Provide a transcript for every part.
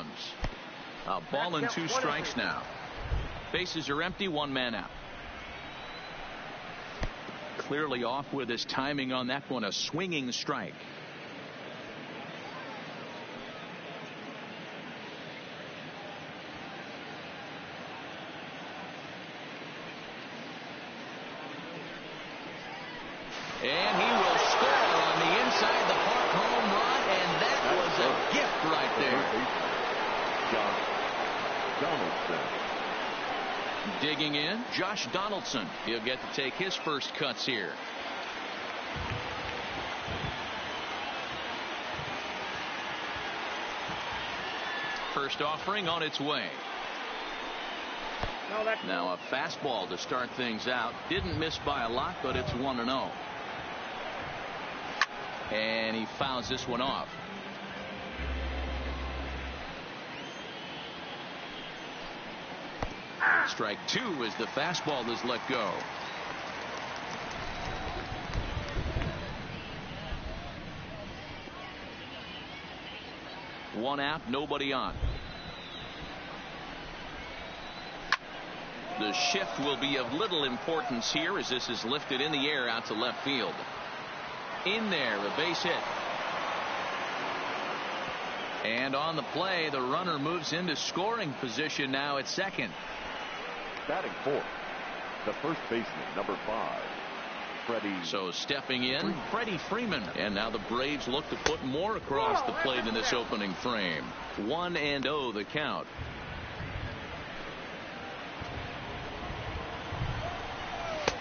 comes. A ball and 2 strikes now. Bases are empty, 1 man out. Clearly off with his timing on that one. A swinging strike. And he will score on the inside the park home run, and that was a gift right there. Donaldson. Digging in, Josh Donaldson. He'll get to take his first cuts here. First offering on its way. Now a fastball to start things out. Didn't miss by a lot, but it's 1-0. And he fouls this one off. Strike 2 as the fastball is let go. One out, nobody on. The shift will be of little importance here as this is lifted in the air out to left field. In there, a base hit. And on the play, the runner moves into scoring position now at second. Batting fourth, the first baseman, number 5, Freddie. So stepping in, Freddie Freeman. And now the Braves look to put more across the plate in this opening frame. 1-0 the count.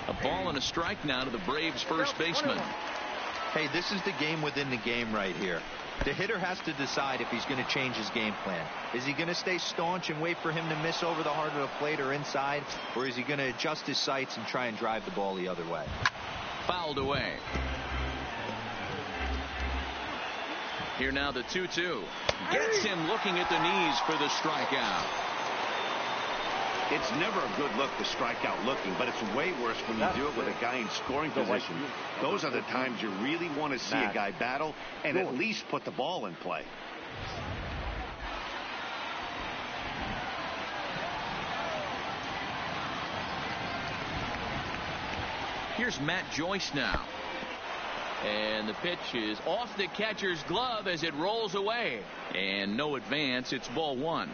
A ball and a strike now to the Braves first baseman. Hey, this is the game within the game right here. The hitter has to decide if he's going to change his game plan. Is he going to stay staunch and wait for him to miss over the heart of the plate or inside, or is he going to adjust his sights and try and drive the ball the other way? Fouled away. Here now the 2-2. Gets him looking at the knees for the strikeout. It's never a good look to strike out looking, but it's way worse when you do it with a guy in scoring position. Those are the times you really want to see a guy battle and at least put the ball in play. Here's Matt Joyce now. And the pitch is off the catcher's glove as it rolls away. And no advance. It's ball 1.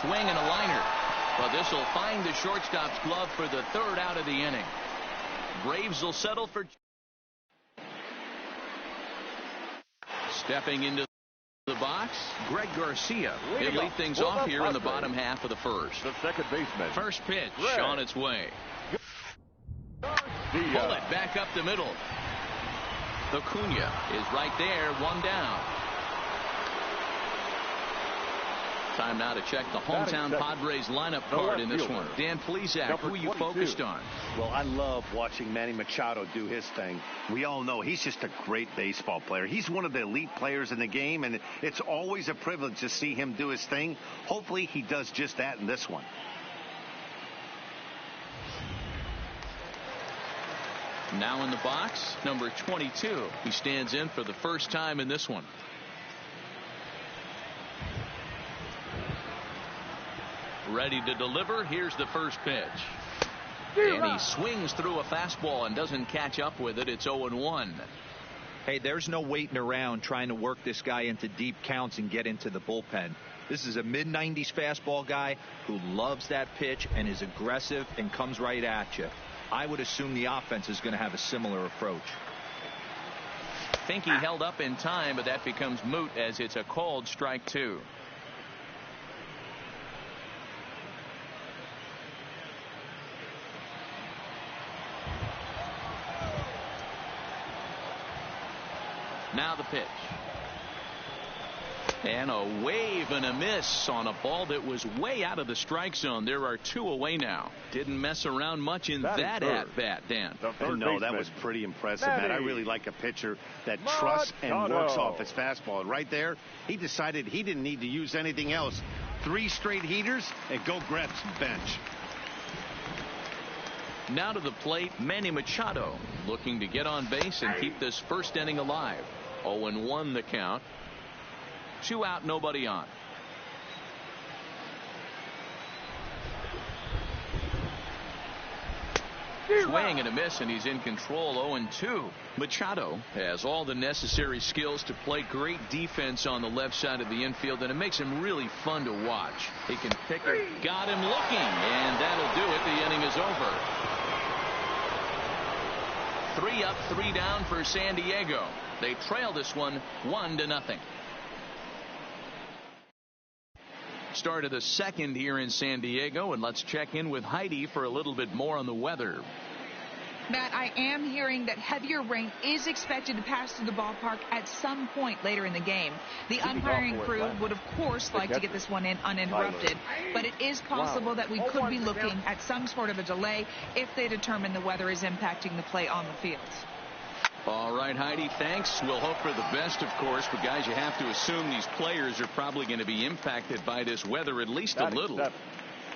Swing and a liner. But this will find the shortstop's glove for the 3rd out of the inning. Braves will settle for. Stepping into the box, Greg Garcia. He'll lead things off here in the bottom half of the first. The second baseman. First pitch on its way. Pull it back up the middle. Acuna is right there, 1 down. Time now to check the hometown Padres lineup card in this one. Dan Plesac, who are you focused on? Well, I love watching Manny Machado do his thing. We all know he's just a great baseball player. He's one of the elite players in the game, and it's always a privilege to see him do his thing. Hopefully he does just that in this one. Now in the box, number 22. He stands in for the first time in this one. Ready to deliver. Here's the first pitch. And he swings through a fastball and doesn't catch up with it. It's 0-1. Hey, there's no waiting around trying to work this guy into deep counts and get into the bullpen. This is a mid-90s fastball guy who loves that pitch and is aggressive and comes right at you. I would assume the offense is going to have a similar approach. Think he held up in time, but that becomes moot as it's a called strike 2. Now the pitch. And a wave and a miss on a ball that was way out of the strike zone. There are 2 away now. Didn't mess around much in that at-bat, Dan. No, that was pretty impressive, Matt. I really like a pitcher that trusts and works off his fastball. Right there, he decided he didn't need to use anything else. 3 straight heaters and go grab some bench. Now to the plate, Manny Machado, looking to get on base and keep this first inning alive. 0-1 the count. 2 out, nobody on. Swing and a miss, and he's in control. 0-2. Machado has all the necessary skills to play great defense on the left side of the infield, and it makes him really fun to watch. He can pick it. Got him looking, and that'll do it. The inning is over. 3 up, 3 down for San Diego. They trail this one 1-0. Start of the second here in San Diego, and let's check in with Heidi for a little bit more on the weather. Matt, I am hearing that heavier rain is expected to pass through the ballpark at some point later in the game. The umpiring crew would, of course, like to get this one in uninterrupted, but it is possible that we could be looking at some sort of a delay if they determine the weather is impacting the play on the field. All right, Heidi, thanks. We'll hope for the best, of course, but guys, you have to assume these players are probably going to be impacted by this weather at least a little.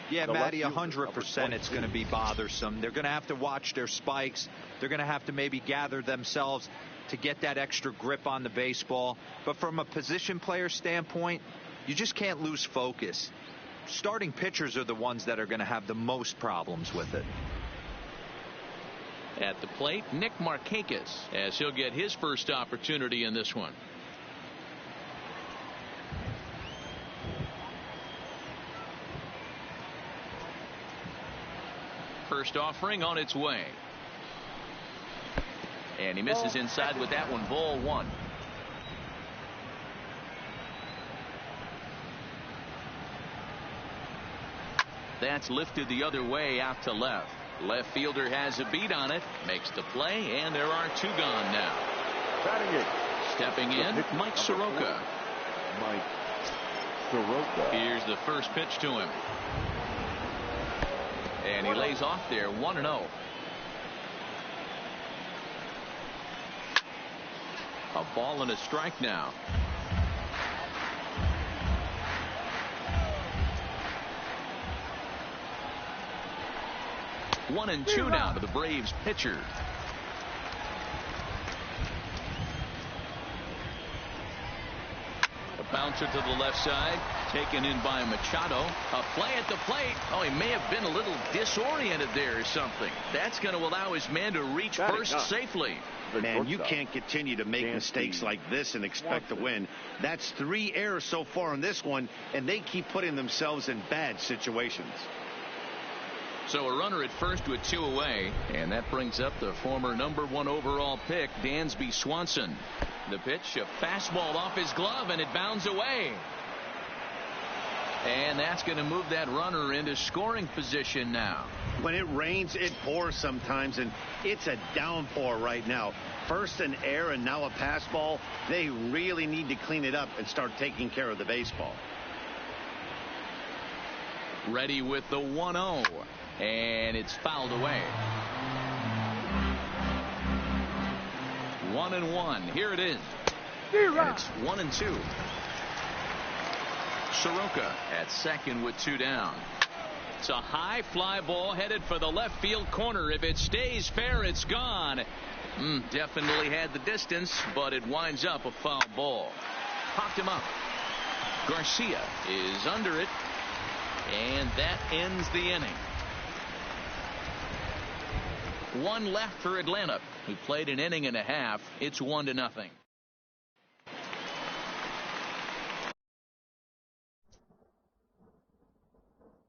Yeah, Matty, 100% it's going to be bothersome. They're going to have to watch their spikes. They're going to have to maybe gather themselves to get that extra grip on the baseball. But from a position player standpoint, you just can't lose focus. Starting pitchers are the ones that are going to have the most problems with it. At the plate, Nick Markakis, as he'll get his first opportunity in this one. First offering on its way. And he misses inside with that one. Ball 1. That's lifted the other way out to left. Left fielder has a beat on it, makes the play, and there are 2 gone now. Stepping in, Mike Soroka. Here's the first pitch to him. And he lays off there, 1-0. A ball and a strike now. One and 2 now to the Braves pitcher. A bouncer to the left side, taken in by Machado. A play at the plate. Oh, he may have been a little disoriented there or something. That's going to allow his man to reach first safely. Man, you can't continue to make mistakes like this and expect to win. That's 3 errors so far in this one, and they keep putting themselves in bad situations. So a runner at first with 2 away, and that brings up the former #1 overall pick, Dansby Swanson. The pitch, a fastball off his glove, and it bounds away. And that's going to move that runner into scoring position now. When it rains, it pours sometimes, and it's a downpour right now. First an error and now a pass ball. They really need to clean it up and start taking care of the baseball. Ready with the 1-0. And it's fouled away. 1-1. Here it is. And it's 1-2. Soroka at second with 2 down. It's a high fly ball headed for the left field corner. If it stays fair, it's gone. Definitely had the distance, but it winds up a foul ball. Popped him up. Garcia is under it, and that ends the inning. 1 left for Atlanta, who played an inning and a half. It's 1-0.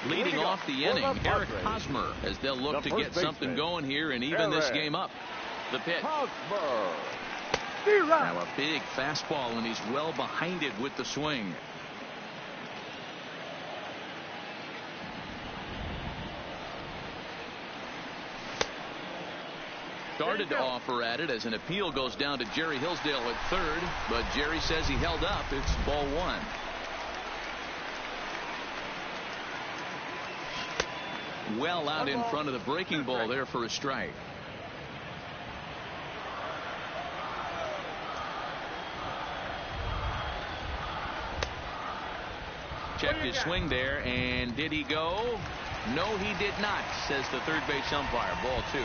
Leading off the inning, Eric Hosmer, as they'll look to get something going here and even this game up. The pitch. Now a big fastball, and he's well behind it with the swing. Started to offer at it as an appeal goes down to Jerry Hillsdale at third, but Jerry says he held up. It's ball one. Well out in front of the breaking ball there for a strike. Checked his swing there, and did he go? No, he did not, says the third base umpire. Ball two.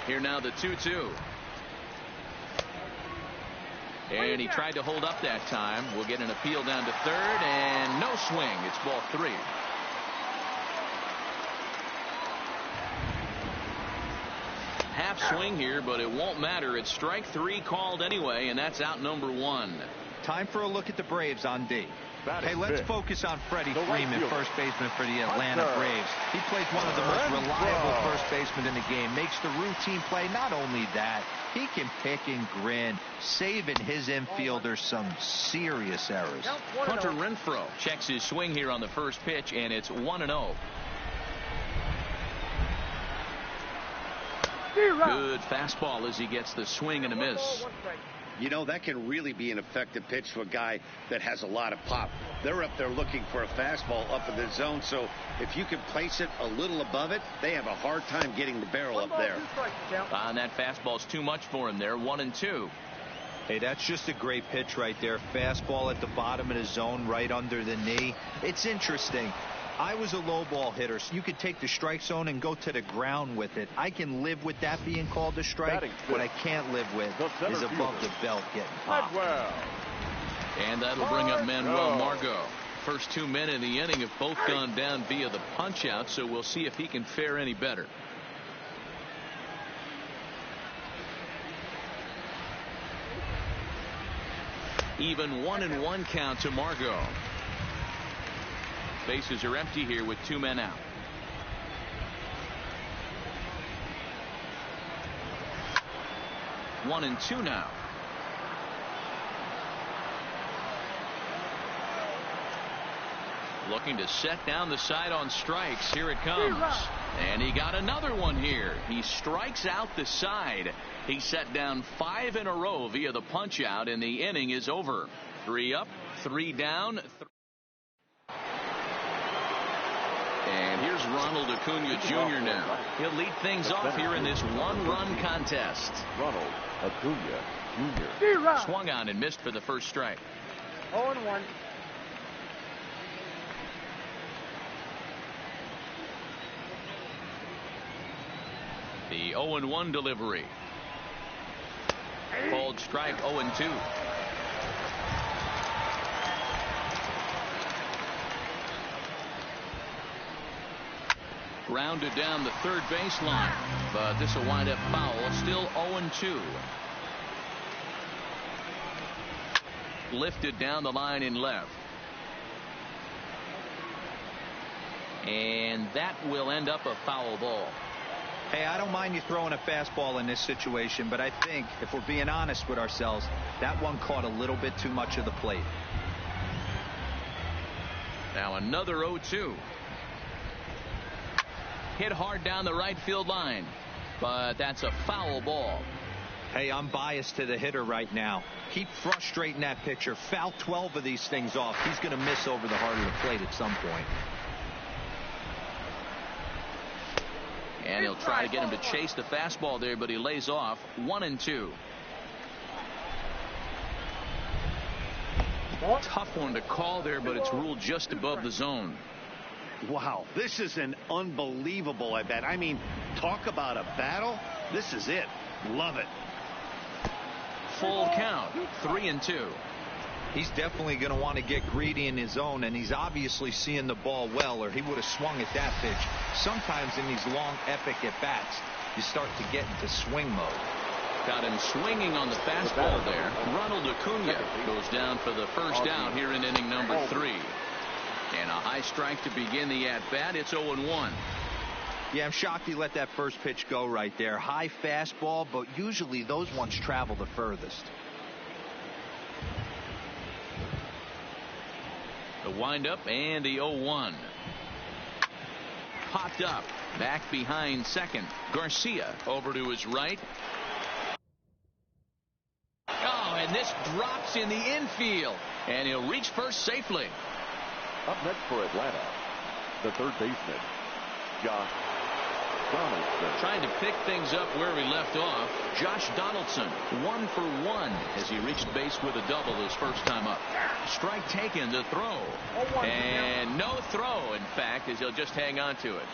Here now the 2-2. And he tried to hold up that time. We'll get an appeal down to third, and no swing. It's ball three. Half swing here, but it won't matter. It's strike three called anyway, and that's out number one. Time for a look at the Braves on D. Hey, let's focus on Freddie Freeman, first baseman for the Atlanta Braves. He plays one of the most reliable first basemen in the game. Makes the routine play. Not only that, he can pick and grin, saving his infielders some serious errors. Hunter Renfroe checks his swing here on the first pitch, and it's 1-0. Good fastball as he gets the swing and a miss. You know, that can really be an effective pitch for a guy that has a lot of pop. They're up there looking for a fastball up in the zone, so if you can place it a little above it, they have a hard time getting the barrel up there. And that fastball's too much for him there. 1-2. Hey, that's just a great pitch right there. Fastball at the bottom of the zone, right under the knee. It's interesting. I was a low ball hitter, so you could take the strike zone and go to the ground with it. I can live with that being called a strike. What I can't live with is above the belt getting popped. And that'll bring up Manuel Margot. First 2 men in the inning have both gone down via the punch out, so we'll see if he can fare any better. Even 1-1 count to Margot. Bases are empty here with 2 men out. One and two now. Looking to set down the side on strikes. Here it comes. And he got another one here. He strikes out the side. He set down 5 in a row via the punch out, and the inning is over. 3 up, 3 down. And here's Ronald Acuna Jr. now. He'll lead things off here in this one-run contest. Ronald Acuna Jr. Swung on and missed for the first strike. 0-1. The 0-1 delivery. Called strike. 0-2. Grounded down the third baseline, but this will wind up foul. Still 0-2. Lifted down the line in left. And that will end up a foul ball. Hey, I don't mind you throwing a fastball in this situation, but I think if we're being honest with ourselves, that one caught a little bit too much of the plate. Now another 0-2. Hit hard down the right field line, but that's a foul ball. Hey, I'm biased to the hitter right now. Keep frustrating that pitcher. Foul 12 of these things off. He's going to miss over the heart of the plate at some point. And he'll try to get him to chase the fastball there, but he lays off. 1-2. Tough one to call there, but it's ruled just above the zone. Wow, this is an unbelievable at bat. I mean, talk about a battle. This is it. Love it. Full count. 3-2. He's definitely going to want to get greedy in his zone, and he's obviously seeing the ball well, or he would have swung at that pitch. Sometimes in these long, epic at-bats, you start to get into swing mode. Got him swinging on the fastball there. Ronald Acuna goes down for the first out here in inning number 3. And a high strike to begin the at-bat. It's 0-1. Yeah, I'm shocked he let that first pitch go right there. High fastball, but usually those ones travel the furthest. The windup and the 0-1. popped up. Back behind second. Garcia over to his right. Oh, and this drops in the infield. And he'll reach first safely. Up next for Atlanta, the third baseman, Josh Donaldson. Trying to pick things up where we left off. Josh Donaldson, 1 for 1 as he reached base with a double his first time up. Strike taken to throw. And no throw, in fact, as he'll just hang on to it.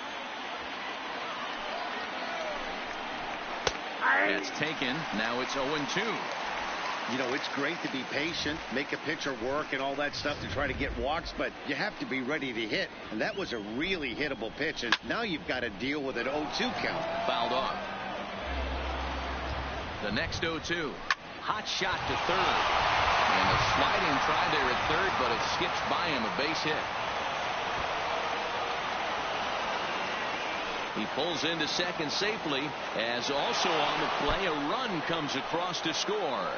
That's taken. Now it's 0-2. You know, it's great to be patient, make a pitcher work and all that stuff to try to get walks, but you have to be ready to hit. And that was a really hittable pitch, and now you've got to deal with an 0-2 count. Fouled off. The next 0-2. Hot shot to third. And a sliding try there at third, but it skips by him, a base hit. He pulls into second safely, as also on the play, a run comes across to score.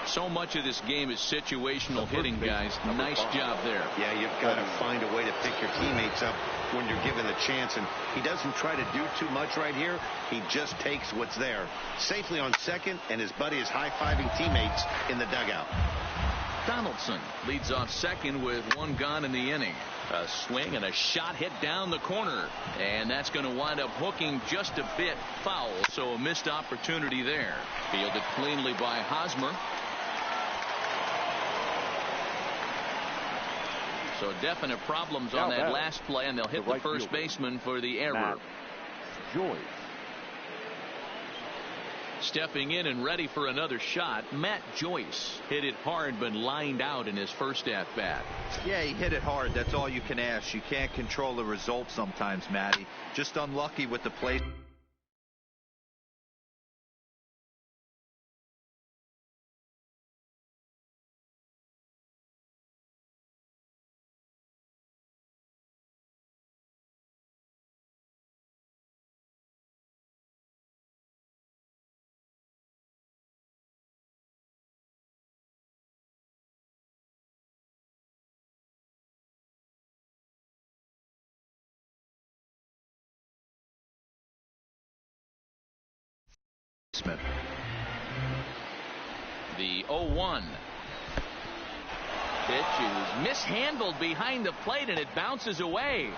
So much of this game is situational hitting, guys. Nice job there. Yeah, you've got to find a way to pick your teammates up when you're given the chance, and he doesn't try to do too much right here. He just takes what's there. Safely on second, and his buddy is high-fiving teammates in the dugout. Donaldson leads off second with 1 gone in the inning. A swing and a shot hit down the corner, and that's going to wind up hooking just a bit foul, so a missed opportunity there. Fielded cleanly by Hosmer. So definite problems on that last play, and they'll hit the first baseman for the error. Matt Joyce. Stepping in and ready for another shot, Matt Joyce hit it hard but lined out in his first at bat. Yeah, he hit it hard. That's all you can ask. You can't control the result sometimes, Matty. Just unlucky with the play. The 0-1 pitch is mishandled behind the plate, and it bounces away.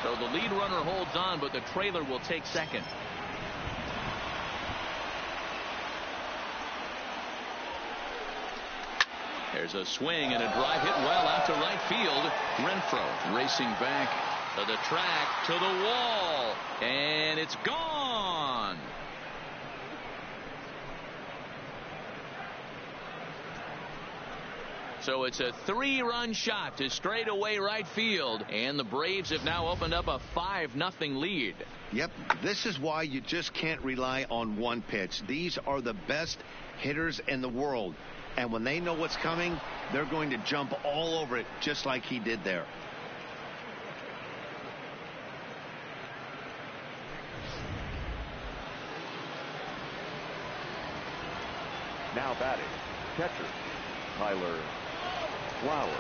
So the lead runner holds on, but the trailer will take second. There's a swing and a drive hit well out to right field. Renfroe racing back to the track, to the wall, and it's gone. So it's a 3-run shot to straightaway right field, and the Braves have now opened up a 5-0 lead. Yep, this is why you just can't rely on one pitch. These are the best hitters in the world, and when they know what's coming, they're going to jump all over it just like he did there. Now batting, catcher Tyler Flowers.